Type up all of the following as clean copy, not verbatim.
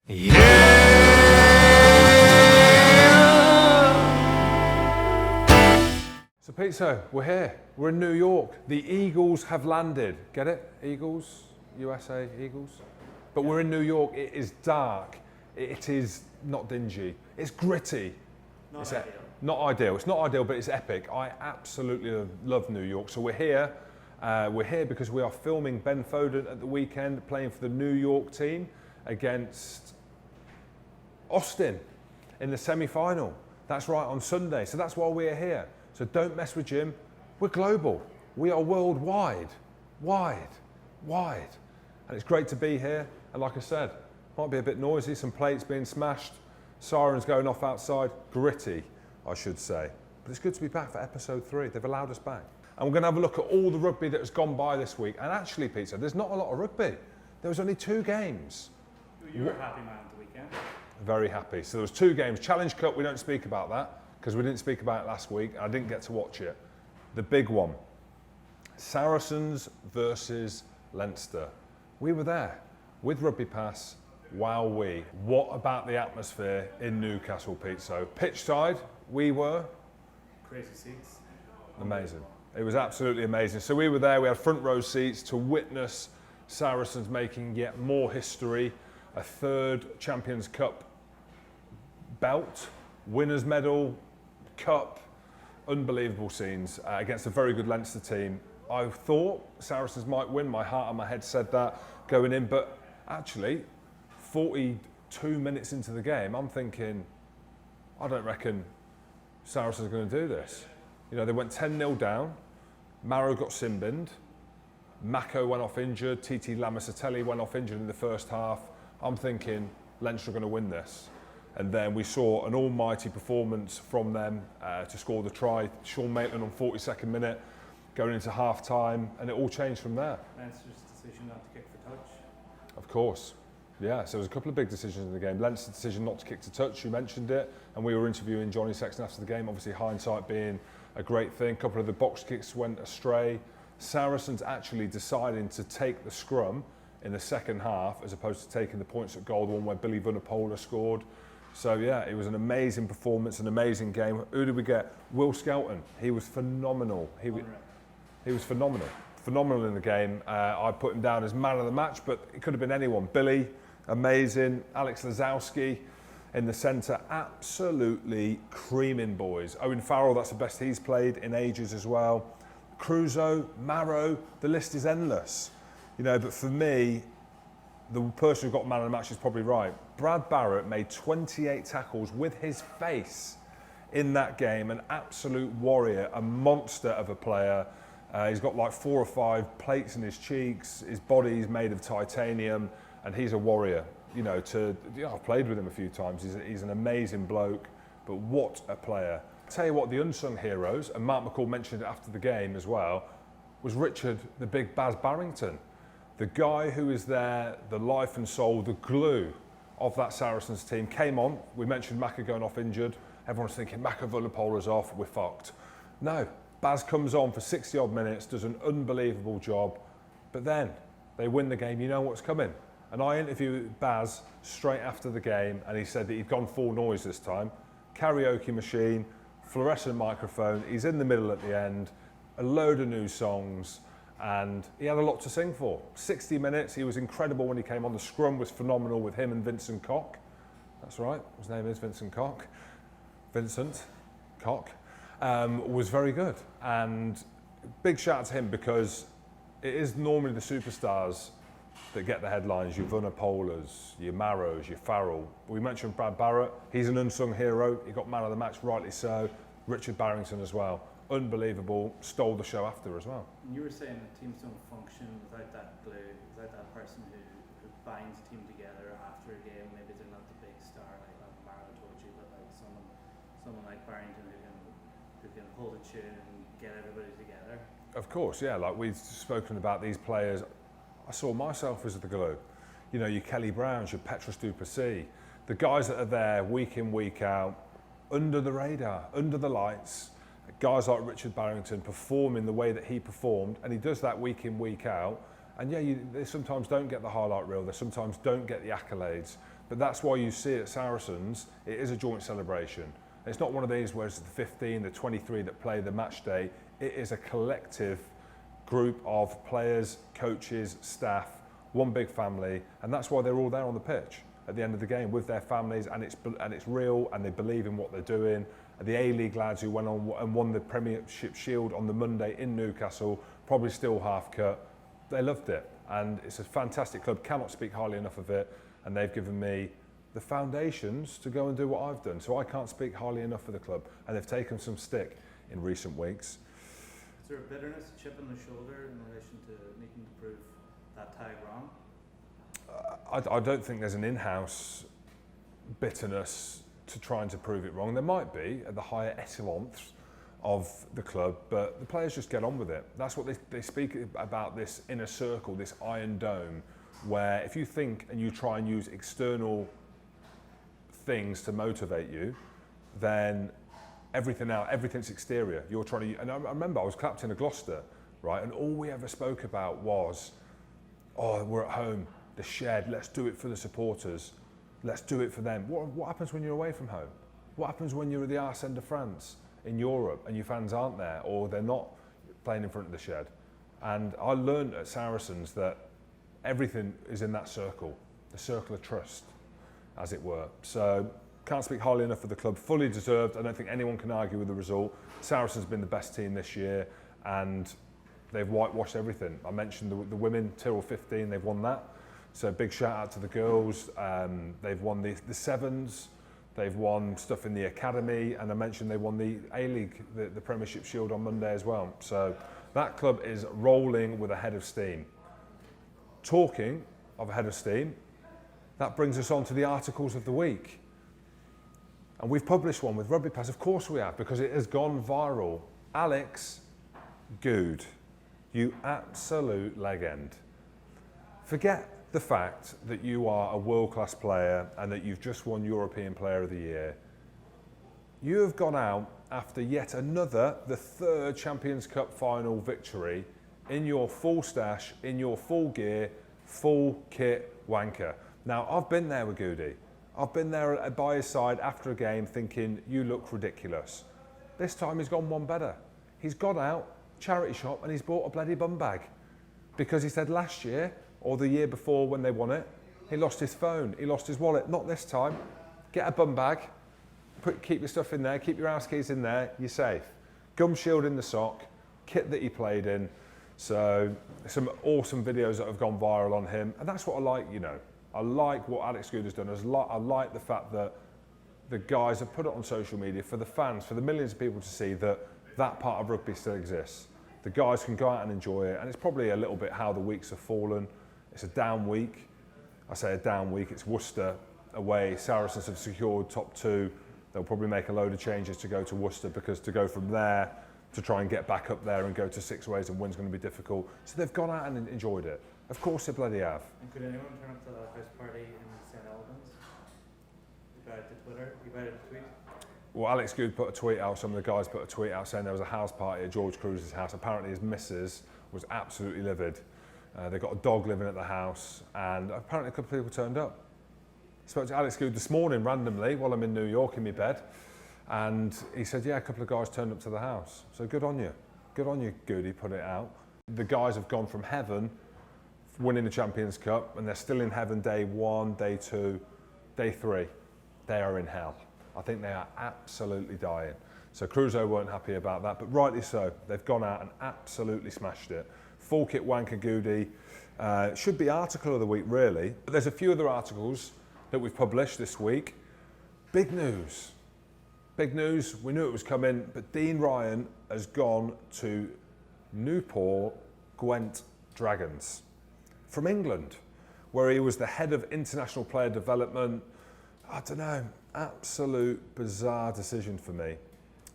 Yeah! So Pete, we're here. We're in New York. The Eagles have landed. Get it? Eagles? USA Eagles? But we're in New York. It is dark. It is not dingy. It's gritty. Not ideal. Not ideal. It's not ideal, but it's epic. I absolutely love New York. So we're here. We're here because we are filming Ben Foden at the weekend, playing for the New York team against Austin in the semi-final. That's right, on Sunday. So that's why we're here. So don't mess with Jim. We're global. We are worldwide. Wide. And it's great to be here. And like I said, might be a bit noisy, some plates being smashed, sirens going off outside. Gritty, I should say. But it's good to be back for episode 3. They've allowed us back. And we're going to have a look at all the rugby that has gone by this week. And actually, Peter, there's not a lot of rugby. There was only 2 games. You were a happy man at the weekend. Very happy. So there was 2 games. Challenge Cup, we don't speak about that because we didn't speak about it last week. I didn't get to watch it. The big one, Saracens versus Leinster. We were there with RugbyPass. Wowee. What about the atmosphere in Newcastle, Pete? So pitch side, we were. Crazy seats. Amazing. It was absolutely amazing. So we were there, we had front row seats to witness Saracens making yet more history, a 3rd Champions Cup belt, winners medal, cup, unbelievable scenes against a very good Leinster team. I thought Saracens might win, my heart and my head said that going in, but actually 42 minutes into the game, I'm thinking, I don't reckon Saracens are going to do this. You know, they went 10-0 down, Maro got sin-binned, Mako went off injured, TT Lamasatelli went off injured in the first half. I'm thinking Leinster are going to win this. And then we saw an almighty performance from them to score the try. Sean Maitland on 42nd minute, going into half-time, and it all changed from there. Leinster's decision not to kick for touch. Of course. Yeah, so there was a couple of big decisions in the game. Leinster's decision not to kick to touch, you mentioned it, and we were interviewing Johnny Sexton after the game, obviously hindsight being a great thing. A couple of the box kicks went astray. Saracens actually deciding to take the scrum in the second half as opposed to taking the points at goal, the one where Billy Vunipola scored. So yeah, it was an amazing performance, an amazing game. Who did we get? Will Skelton. He was phenomenal. He was phenomenal. Phenomenal in the game. I put him down as man of the match, but it could have been anyone. Billy, amazing. Alex Lazowski in the centre, absolutely creaming boys. Owen Farrell, that's the best he's played in ages as well. Crusoe, Maro, the list is endless. You know, but for me, the person who got man of the match is probably right. Brad Barrett made 28 tackles with his face in that game, an absolute warrior, a monster of a player. He's got like 4 or 5 plates in his cheeks, his body's made of titanium, and he's a warrior. You know, I've played with him a few times. He's an amazing bloke, but what a player. Tell you what, the unsung heroes, and Mark McCall mentioned it after the game as well, was Richard, the big Baz Barrington. The guy who is there, the life and soul, the glue of that Saracens team, came on. We mentioned Maka going off injured. Everyone's thinking, Maka Vunipola's off, we're fucked. No, Baz comes on for 60 odd minutes, does an unbelievable job, but then they win the game, you know what's coming. And I interviewed Baz straight after the game, and he said that he'd gone full noise this time. Karaoke machine, fluorescent microphone, he's in the middle at the end, a load of new songs, and he had a lot to sing for. 60 minutes, he was incredible when he came on. The scrum was phenomenal with him and Vincent Koch. That's right, his name is Vincent Koch. Vincent Koch was very good. And big shout out to him because it is normally the superstars that get the headlines, your Vunipolas, your Maros, your Farrell. We mentioned Brad Barrett, he's an unsung hero. He got man of the match, rightly so. Richard Barrington as well. Unbelievable, stole the show after as well. You were saying that teams don't function without that glue, without that person who binds the team together after a game. Maybe they're not the big star like Maro told you, but like someone like Barrington who can hold a tune and get everybody together. Of course, yeah, like we've spoken about these players. I saw myself as the glue. You know, your Kelly Browns, your Petrus Duplessis, the guys that are there week in, week out, under the radar, under the lights. Guys like Richard Barrington performing the way that he performed, and he does that week in, week out. And yeah, they sometimes don't get the highlight reel, they sometimes don't get the accolades, But that's why you see at Saracens, it is a joint celebration. It's not one of these where it's the 15, the 23 that play the match day. It is a collective group of players, coaches, staff, one big family, and that's why they're all there on the pitch at the end of the game with their families, and it's real, and they believe in what they're doing. The A-League lads who went on and won the Premiership Shield on the Monday in Newcastle, probably still half cut, they loved it, and it's a fantastic club, cannot speak highly enough of it, and they've given me the foundations to go and do what I've done, so I can't speak highly enough of the club, and they've taken some stick in recent weeks. Is there a bitterness, a chip on the shoulder in relation to needing to prove that tag wrong? I don't think there's an in-house bitterness to trying to prove it wrong. There might be at the higher echelons of the club, but the players just get on with it. That's what they speak about, this inner circle, this iron dome, where if you think and you try and use external things to motivate you, then everything's exterior. You're trying to, and I remember I was captain of Gloucester, right, and all we ever spoke about was, oh, we're at home, the shed, let's do it for the supporters, let's do it for them. What happens when you're away from home? What happens when you're at the arse end of France in Europe and your fans aren't there, or they're not playing in front of the shed? And I learned at Saracens that everything is in that circle, the circle of trust, as it were. So can't speak highly enough of the club, fully deserved. I don't think anyone can argue with the result. Saracens have been the best team this year, and they've whitewashed everything. I mentioned the women, Tyrrell 15, they've won that. So big shout out to the girls. They've won the sevens, they've won stuff in the academy, and I mentioned they won the A-League, the Premiership Shield on Monday as well. So that club is rolling with a head of steam. Talking of a head of steam, that brings us on to the articles of the week. And we've published one with RugbyPass, of course we have, because it has gone viral. Alex Goode, you absolute legend. Forget the fact that you are a world-class player and that you've just won European Player of the Year. You have gone out after yet another, the third Champions Cup final victory, in your full stash, in your full gear, full kit wanker. Now, I've been there with Goode. I've been there by his side after a game thinking, you look ridiculous. This time he's gone one better. He's gone out, charity shop, and he's bought a bloody bum bag. Because he said last year, or the year before when they won it, he lost his phone, he lost his wallet. Not this time. Get a bum bag, keep your stuff in there, keep your house keys in there, you're safe. Gum shield in the sock, kit that he played in. So some awesome videos that have gone viral on him, and that's what I like, you know. I like what Alex Goode has done. I like the fact that the guys have put it on social media for the fans, for the millions of people to see that that part of rugby still exists. The guys can go out and enjoy it, and it's probably a little bit how the weeks have fallen. It's a down week. I say a down week, it's Worcester away. Saracens have secured top two. They'll probably make a load of changes to go to Worcester, because to go from there to try and get back up there and go to six ways and win's going to be difficult. So they've gone out and enjoyed it. Of course they bloody have. And could anyone turn up to that house party in St Albans? You got it to Twitter? You got it to tweet? Well, Alex Goode put a tweet out, some of the guys put a tweet out saying there was a house party at George Cruz's house. Apparently his missus was absolutely livid. They've got a dog living at the house, and apparently a couple of people turned up. I spoke to Alex Goode this morning randomly while I'm in New York in my bed, and he said, yeah, a couple of guys turned up to the house. So good on you. Good on you, Goode, he put it out. The guys have gone from heaven, winning the Champions Cup, and they're still in heaven day 1, day 2, day 3. They are in hell. I think they are absolutely dying. So Crusoe weren't happy about that, but rightly so. They've gone out and absolutely smashed it. Full kit wanker Goode. Should be article of the week, really. But there's a few other articles that we've published this week. Big news. Big news. We knew it was coming, but Dean Ryan has gone to Newport Gwent Dragons from England, where he was the head of international player development. I don't know, absolute bizarre decision for me.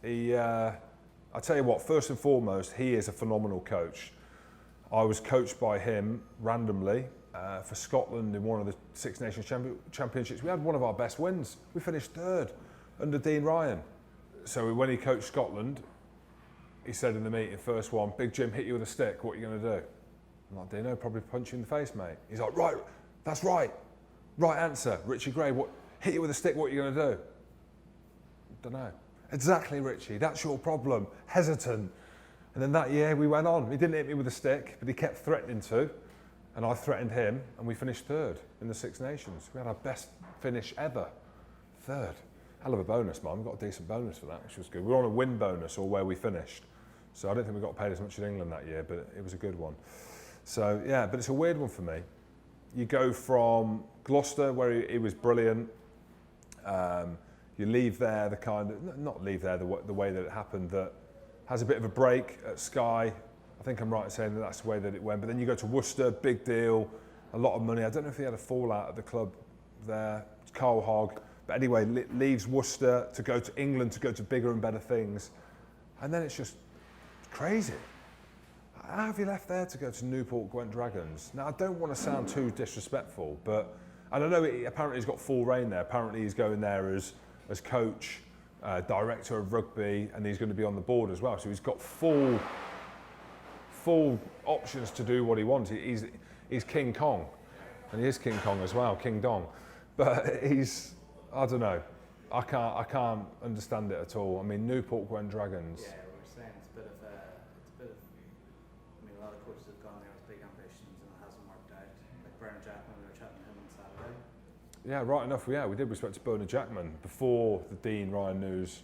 I tell you what, first and foremost, he is a phenomenal coach. I was coached by him randomly for Scotland in one of the Six Nations Championships. We had one of our best wins. We finished third under Dean Ryan. So when he coached Scotland, he said in the meeting, first one, Big Jim hit you with a stick, what are you going to do? I'm like, Dino, probably punch you in the face, mate. He's like, right, that's right. Right answer, Richie Gray, what, hit you with a stick, what are you going to do? Don't know. Exactly, Richie, that's your problem. Hesitant. And then that year we went on. He didn't hit me with a stick, but he kept threatening to. And I threatened him, and we finished third in the Six Nations. We had our best finish ever. Third. Hell of a bonus, man. We got a decent bonus for that, which was good. We were on a win bonus or where we finished. So I don't think we got paid as much in England that year, but it was a good one. So yeah, but it's a weird one for me. You go from Gloucester, where he was brilliant. You leave there the kind of, not leave there the way that it happened, that has a bit of a break at Sky. I think I'm right in saying that that's the way that it went. But then you go to Worcester, big deal, a lot of money. I don't know if he had a fallout at the club there. It's Carl Hogg. But anyway, leaves Worcester to go to England, to go to bigger and better things. And then it's just crazy. How have you left there to go to Newport Gwent Dragons? Now, I don't want to sound too disrespectful, but I don't know, apparently he's got full reign there. Apparently he's going there as coach, director of rugby, and he's going to be on the board as well. So he's got full options to do what he wants. He's King Kong, and he is King Kong as well, King Dong. But I don't know. I can't understand it at all. I mean, Newport Gwent Dragons. Yeah, we were saying it's a bit of. I mean, a lot of coaches have gone there with big ambitions and it hasn't worked out. Like Bernard Jackman, we were chatting to him on Saturday. Yeah, right enough. Yeah, we did. We spoke to Bernard Jackman before the Dean Ryan news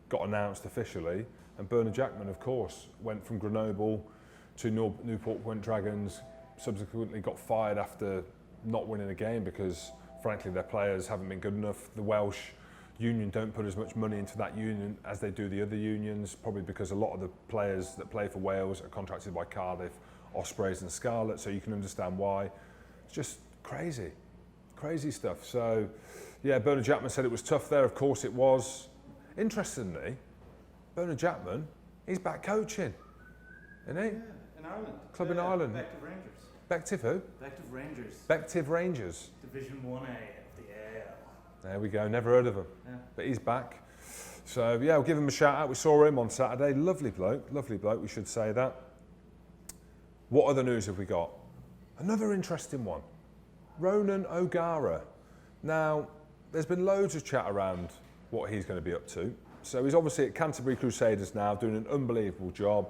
got announced officially, and Bernard Jackman, of course, went from Grenoble to Newport Gwent Dragons. Subsequently, got fired after not winning a game because, frankly, their players haven't been good enough. The Welsh union don't put as much money into that union as they do the other unions, probably because a lot of the players that play for Wales are contracted by Cardiff, Ospreys and Scarlet, so you can understand why. It's just crazy stuff. So, yeah, Bernard Jackman said it was tough there. Of course it was. Interestingly, Bernard Jackman, he's back coaching, isn't he? Yeah, in Ireland. Club in Ireland. Bective Rangers. Bective who? Bective Rangers. Bective Rangers. Division 1A of the AL. There we go, never heard of him. Yeah. But he's back. So yeah, we'll give him a shout out. We saw him on Saturday. Lovely bloke, we should say that. What other news have we got? Another interesting one. Ronan O'Gara. Now, there's been loads of chat around what he's going to be up to. So he's obviously at Canterbury Crusaders now, doing an unbelievable job.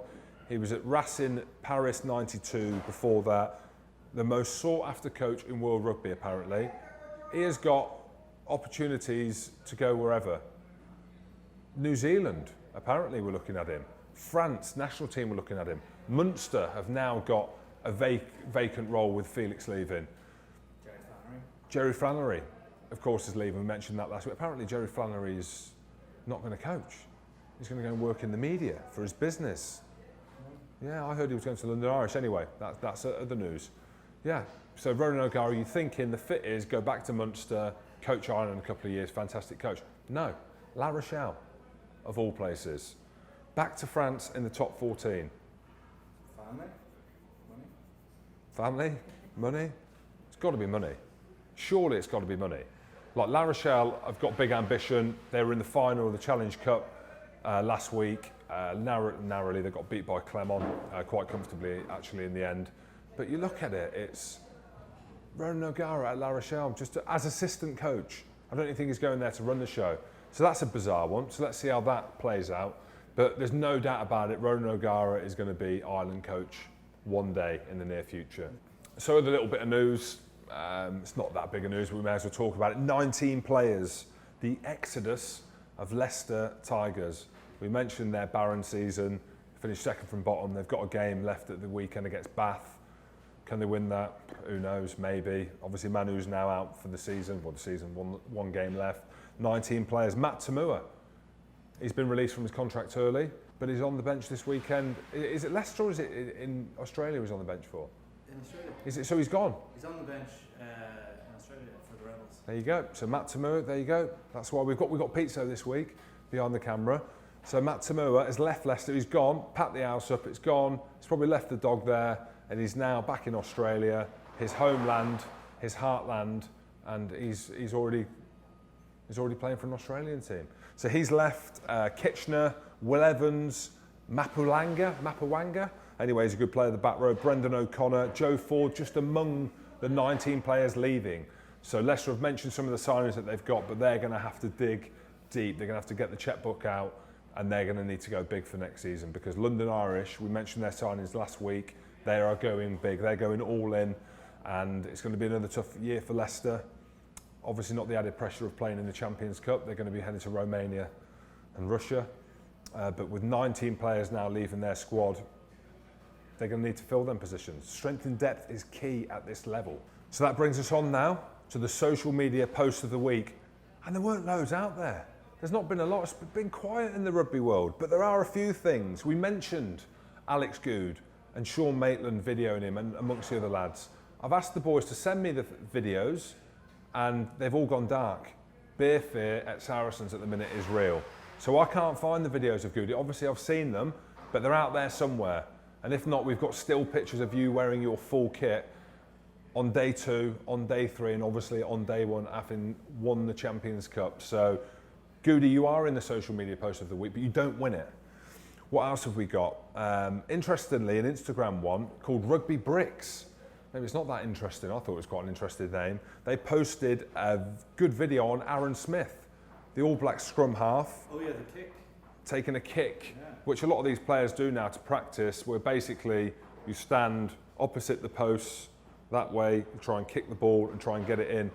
He was at Racing Paris 92 before that. The most sought after coach in world rugby, apparently. He has got opportunities to go wherever. New Zealand, apparently, we're looking at him. France, national team, we're looking at him. Munster have now got a vacant role with Felix leaving. Jerry Flannery, of course, is leaving. We mentioned that last week. Apparently, Jerry Flannery is not going to coach. He's going to go and work in the media for his business. Yeah, I heard he was going to London Irish anyway. That's other news. Yeah, so Ronan O'Gara, you thinking the fit is go back to Munster, coach Ireland in a couple of years, fantastic coach. No, La Rochelle, of all places. Back to France in the top 14. Family? Money? Family? Money? It's got to be money. Surely it's got to be money. Like La Rochelle have got big ambition. They were in the final of the Challenge Cup last week. Narrowly, they got beat by Clermont quite comfortably, actually, in the end. But you look at it, it's Ronan O'Gara at La Rochelle, just as assistant coach. I don't even think he's going there to run the show. So that's a bizarre one. So let's see how that plays out. But there's no doubt about it, Ronan O'Gara is going to be Ireland coach one day in the near future. So with a little bit of news, it's not that big a news, but we may as well talk about it. 19 players, the exodus of Leicester Tigers. We mentioned their barren season, finished second from bottom. They've got a game left at the weekend against Bath. Can they win that? Who knows, maybe. Obviously Manu's now out for the season, one game left. 19 players. Matt Tamua, he's been released from his contract early, but he's on the bench this weekend. Is it Leicester or is it in Australia he's on the bench for? In Australia. Is it, so he's gone? He's on the bench in Australia for the Rebels. There you go. So Matt Tamua, there you go. That's why we've got Pizzo this week behind the camera. So Matt Tamua has left Leicester. He's gone. Pat the house up. It's gone. He's probably left the dog there, and he's now back in Australia, his homeland, his heartland, and he's already playing for an Australian team. So he's left Kitchener, Will Evans, Mapawanga. Anyway, he's a good player, the back row. Brendan O'Connor, Joe Ford, just among the 19 players leaving. So Leicester have mentioned some of the signings that they've got, but they're going to have to dig deep. They're going to have to get the checkbook out, and they're going to need to go big for next season, because London Irish, we mentioned their signings last week, they are going big. They're going all in, and it's going to be another tough year for Leicester. Obviously not the added pressure of playing in the Champions Cup. They're going to be heading to Romania and Russia. But with 19 players now leaving their squad, they're going to need to fill them positions. Strength and depth is key at this level. So that brings us on now to the social media post of the week. And there weren't loads out there. There's not been a lot. It's been quiet in the rugby world, but there are a few things. We mentioned Alex Goode and Sean Maitland videoing him, and amongst the other lads. I've asked the boys to send me the videos, and they've all gone dark. Beer fear at Saracens at the minute is real. So I can't find the videos of Goode. Obviously I've seen them, but they're out there somewhere. And if not, we've got still pictures of you wearing your full kit on day 2, on day 3, and obviously on day 1 having won the Champions Cup. So Goode, you are in the social media post of the week, but you don't win it. What else have we got? Interestingly, an Instagram one called Rugby Bricks. Maybe it's not that interesting. I thought it was quite an interesting name. They posted a good video on Aaron Smith, the All Black scrum half. Oh yeah, the kick. Taking a kick, Yeah. which a lot of these players do now to practice, where basically you stand opposite the posts, that way you try and kick the ball and try and get it in.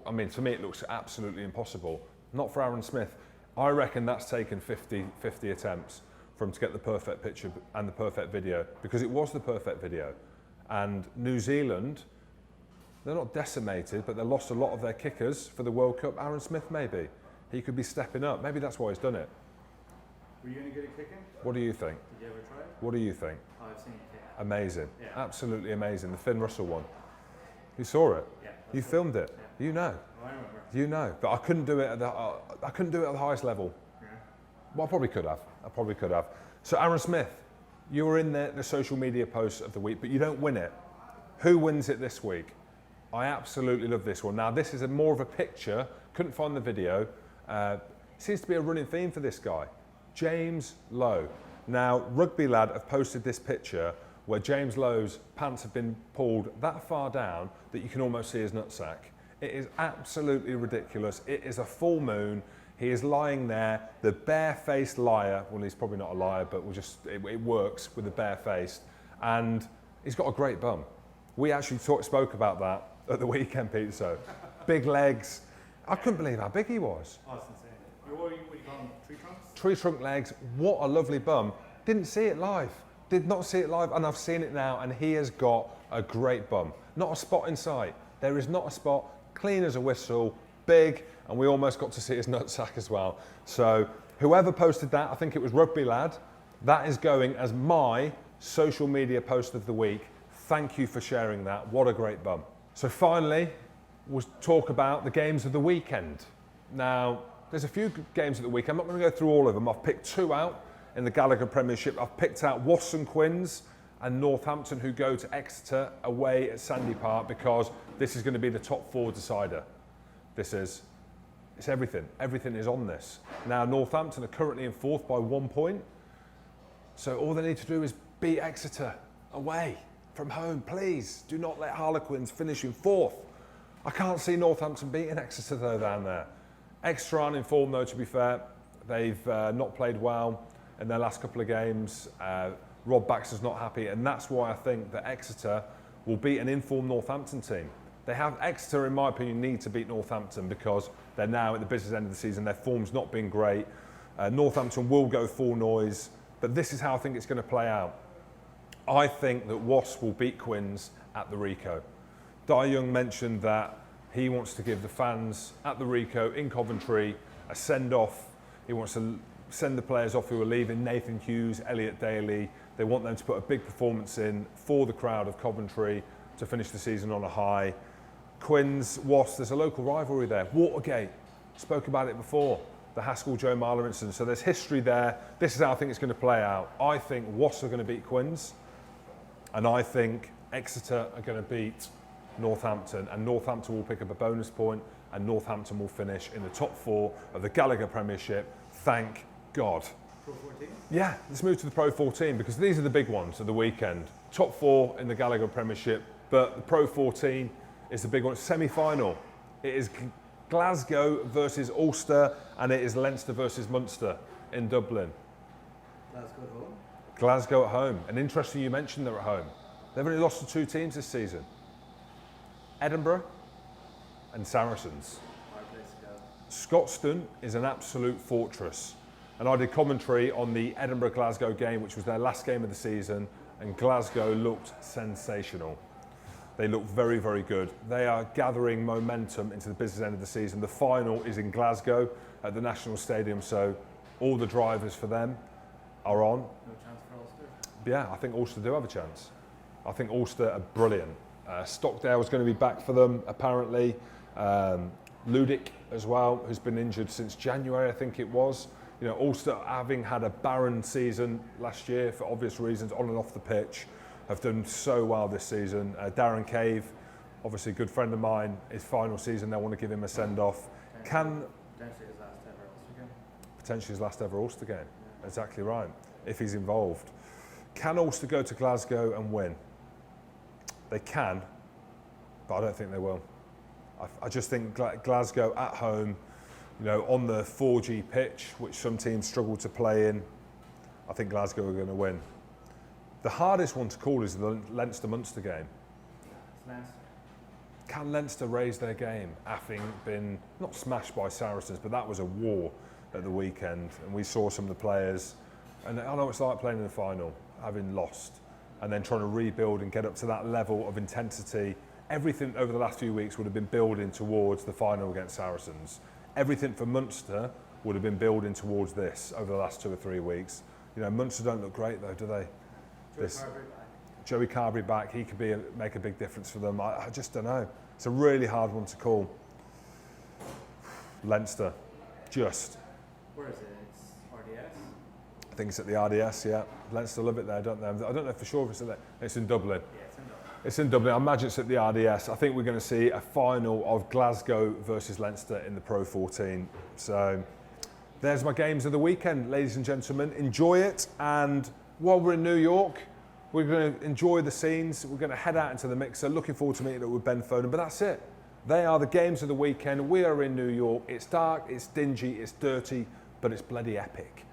I mean, to me it looks absolutely impossible. Not for Aaron Smith. I reckon that's taken 50 attempts for him to get the perfect picture and the perfect video, because it was the perfect video. And New Zealand, they're not decimated, but they lost a lot of their kickers for the World Cup. Aaron Smith, maybe. He could be stepping up. Maybe that's why he's done it. Were you going to get a kick in? What do you think? Did you ever try it? What do you think? Oh, I've seen it kick. Amazing. Yeah. Absolutely amazing. The Finn Russell one. You saw it? Yeah. You filmed it? Yeah. You know? Oh, I remember. You know. But I couldn't do it at the highest level. Yeah. Well, I probably could have. So Aaron Smith, you were in the social media post of the week, but you don't win it. Who wins it this week? I absolutely love this one. Now, this is more of a picture. Couldn't find the video. Seems to be a running theme for this guy. James Lowe. Now, Rugby Lad have posted this picture where James Lowe's pants have been pulled that far down that you can almost see his nutsack. It is absolutely ridiculous. It is a full moon. He is lying there, the bare-faced liar. Well, he's probably not a liar, but it works with the bare-faced. And he's got a great bum. We actually spoke about that at the weekend, Peter. So, big legs. I couldn't believe how big he was. Oh, it's insane. What do you call them? Tree trunks? Tree trunk legs. What a lovely bum. Didn't see it live. Did not see it live, and I've seen it now, and he has got a great bum. Not a spot in sight. There is not a spot. Clean as a whistle. Big. And we almost got to see his nutsack as well. So whoever posted that, I think it was Rugby Lad, that is going as my social media post of the week. Thank you for sharing that. What a great bum. So finally, we'll talk about the games of the weekend. Now, there's a few games of the week. I'm not going to go through all of them. I've picked 2 out in the Gallagher Premiership. I've picked out Wasps and Quins and Northampton, who go to Exeter away at Sandy Park, because this is going to be the top 4 decider. It's everything. Everything is on this. Now, Northampton are currently in 4th by 1 point. So all they need to do is beat Exeter away from home. Please do not let Harlequins finish in 4th. I can't see Northampton beating Exeter though down there. Exeter aren't in form though, to be fair. They've not played well in their last couple of games. Rob Baxter's not happy, and that's why I think that Exeter will beat an informed Northampton team. They have Exeter, in my opinion, need to beat Northampton because they're now at the business end of the season. Their form's not been great. Northampton will go full noise, but this is how I think it's going to play out. I think that Wasps will beat Quins at the Rico. Di Young mentioned that he wants to give the fans at the Rico in Coventry a send-off. He wants to send the players off who are leaving, Nathan Hughes, Elliot Daly. They want them to put a big performance in for the crowd of Coventry to finish the season on a high. Quins, Wasps, there's a local rivalry there. Watergate, spoke about it before, the Haskell-Joe Marler incident. So there's history there. This is how I think it's going to play out. I think Wasps are going to beat Quins, and I think Exeter are going to beat Northampton, and Northampton will pick up a bonus point, and Northampton will finish in the top 4 of the Gallagher Premiership. Thank God. Pro 14? Yeah, let's move to the Pro 14, because these are the big ones of the weekend. Top 4 in the Gallagher Premiership, but the Pro 14 is the big one. Semi-final. It is Glasgow versus Ulster, and it is Leinster versus Munster in Dublin. Glasgow at home. Glasgow at home. And interesting you mentioned they're at home. They've only lost to 2 teams this season. Edinburgh and Saracens. Hard place to go. Scotstoun is an absolute fortress. And I did commentary on the Edinburgh-Glasgow game, which was their last game of the season, and Glasgow looked sensational. They look very, very good. They are gathering momentum into the business end of the season. The final is in Glasgow at the National Stadium, so all the drivers for them are on. No chance for Ulster? Yeah, I think Ulster do have a chance. I think Ulster are brilliant. Stockdale's going to be back for them, apparently. Ludic as well, who's been injured since January, I think it was. You know, Ulster, having had a barren season last year for obvious reasons, on and off the pitch, have done so well this season. Darren Cave, obviously a good friend of mine, his final season, they want to give him a send-off. Potentially his last ever Ulster game. Potentially his last ever Ulster game, exactly right, if he's involved. Can Ulster go to Glasgow and win? They can, but I don't think they will. I just think Glasgow at home, you know, on the 4G pitch, which some teams struggle to play in, I think Glasgow are going to win. The hardest one to call is the Leinster-Munster game. It's Leinster. Can Leinster raise their game, having been not smashed by Saracens, but that was a war at the weekend, and we saw some of the players, and I know it's like playing in the final, having lost, and then trying to rebuild and get up to that level of intensity. Everything over the last few weeks would have been building towards the final against Saracens. Everything for Munster would have been building towards this over the last 2 or 3 weeks. You know, Munster don't look great though, do they? Joey Carberry back, he could make a big difference for them. I just don't know. It's a really hard one to call. Leinster, just. Where is it? It's RDS? I think it's at the RDS, yeah. Leinster love it there, don't they? I don't know for sure if it's at there. It's in Dublin. Yeah, it's in Dublin. It's in Dublin. I imagine it's at the RDS. I think we're going to see a final of Glasgow versus Leinster in the Pro 14. So there's my games of the weekend, ladies and gentlemen. Enjoy it. And while we're in New York, we're going to enjoy the scenes. We're going to head out into the mixer. Looking forward to meeting up with Ben Foden. But that's it. They are the games of the weekend. We are in New York. It's dark, it's dingy, it's dirty, but it's bloody epic.